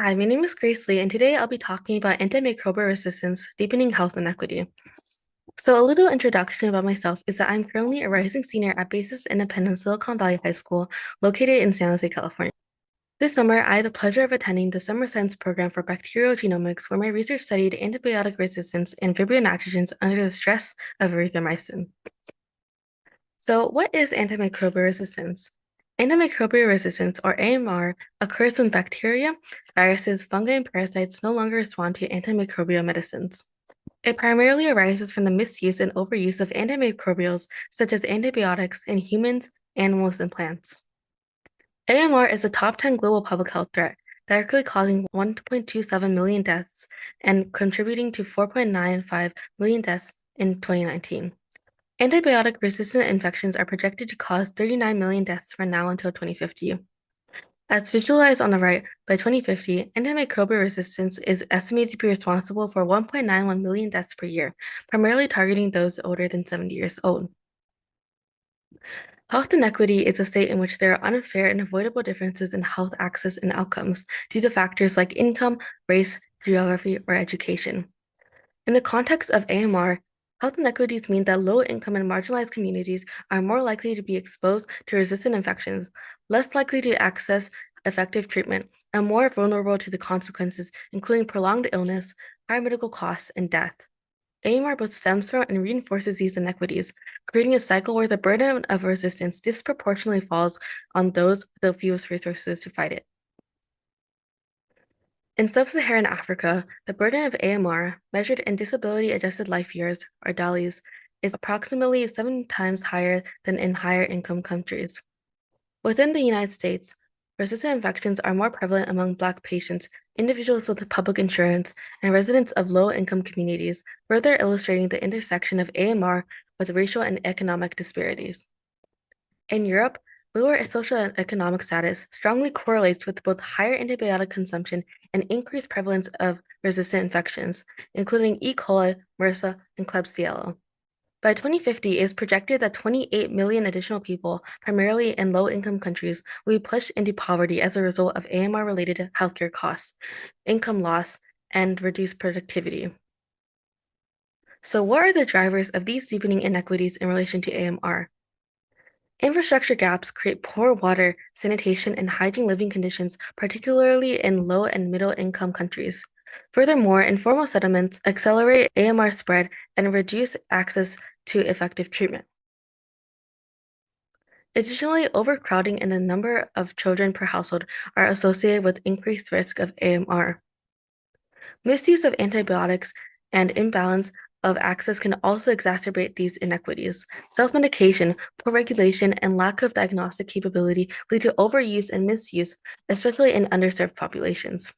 Hi, my name is Grace Lee, and today I'll be talking about antimicrobial resistance, deepening health inequity. So, a little introduction about myself is that I'm currently a rising senior at Basis Independent Silicon Valley High School, located in San Jose, California. This summer, I had the pleasure of attending the Summer Science program for bacterial genomics, where my research studied antibiotic resistance and Vibrio nitrogens under the stress of erythromycin. So, what is antimicrobial resistance? Antimicrobial resistance, or AMR, occurs when bacteria, viruses, fungi, and parasites no longer respond to antimicrobial medicines. It primarily arises from the misuse and overuse of antimicrobials, such as antibiotics, in humans, animals, and plants. AMR is the top 10 global public health threat, directly causing 1.27 million deaths and contributing to 4.95 million deaths in 2019. Antibiotic-resistant infections are projected to cause 39 million deaths from now until 2050. As visualized on the right, by 2050, antimicrobial resistance is estimated to be responsible for 1.91 million deaths per year, primarily targeting those older than 70 years old. Health inequity is a state in which there are unfair and avoidable differences in health access and outcomes due to factors like income, race, geography, or education. In the context of AMR, health inequities mean that low-income and marginalized communities are more likely to be exposed to resistant infections, less likely to access effective treatment, and more vulnerable to the consequences, including prolonged illness, higher medical costs, and death. AMR both stems from and reinforces these inequities, creating a cycle where the burden of resistance disproportionately falls on those with the fewest resources to fight it. In sub-Saharan Africa, the burden of AMR, measured in disability-adjusted life years, or DALYs, is approximately 7 times higher than in higher-income countries. Within the United States, resistant infections are more prevalent among Black patients, individuals with public insurance, and residents of low-income communities, further illustrating the intersection of AMR with racial and economic disparities. In Europe, lower socioeconomic status strongly correlates with both higher antibiotic consumption and increased prevalence of resistant infections, including E. coli, MRSA, and Klebsiella. By 2050, it is projected that 28 million additional people, primarily in low-income countries, will be pushed into poverty as a result of AMR-related healthcare costs, income loss, and reduced productivity. So what are the drivers of these deepening inequities in relation to AMR? Infrastructure gaps create poor water, sanitation, and hygiene living conditions, particularly in low and middle-income countries. Furthermore, informal settlements accelerate AMR spread and reduce access to effective treatment. Additionally, overcrowding and the number of children per household are associated with increased risk of AMR. Misuse of antibiotics and imbalance of access can also exacerbate these inequities. Self-medication, poor regulation, and lack of diagnostic capability lead to overuse and misuse, especially in underserved populations.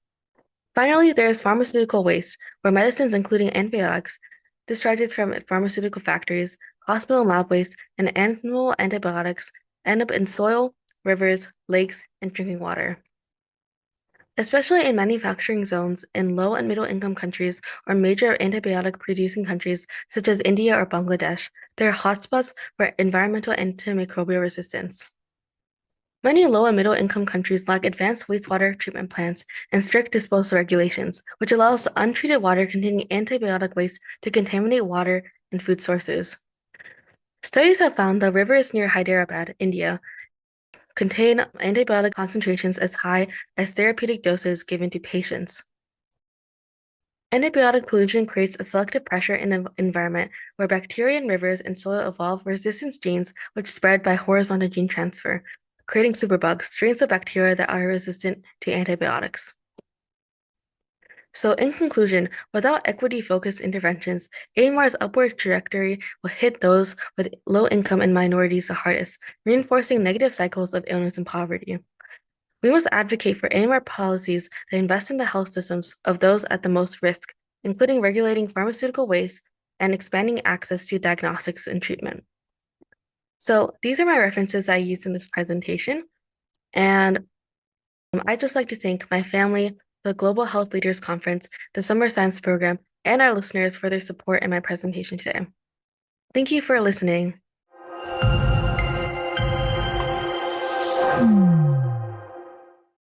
Finally, there is pharmaceutical waste, where medicines, including antibiotics, discharges from pharmaceutical factories, hospital and lab waste, and animal antibiotics end up in soil, rivers, lakes, and drinking water. Especially in manufacturing zones in low and middle income countries or major antibiotic producing countries such as India or Bangladesh, there are hotspots for environmental antimicrobial resistance. Many low and middle income countries lack advanced wastewater treatment plants and strict disposal regulations, which allows untreated water containing antibiotic waste to contaminate water and food sources. Studies have found that rivers near Hyderabad, India, contain antibiotic concentrations as high as therapeutic doses given to patients. Antibiotic pollution creates a selective pressure in the environment where bacteria in rivers and soil evolve resistance genes which spread by horizontal gene transfer, creating superbugs, strains of bacteria that are resistant to antibiotics. So in conclusion, without equity-focused interventions, AMR's upward trajectory will hit those with low income and minorities the hardest, reinforcing negative cycles of illness and poverty. We must advocate for AMR policies that invest in the health systems of those at the most risk, including regulating pharmaceutical waste and expanding access to diagnostics and treatment. So these are my references I used in this presentation, and I'd just like to thank my family, the Global Health Leaders Conference, the Summer Science Program, and our listeners for their support in my presentation today. Thank you for listening.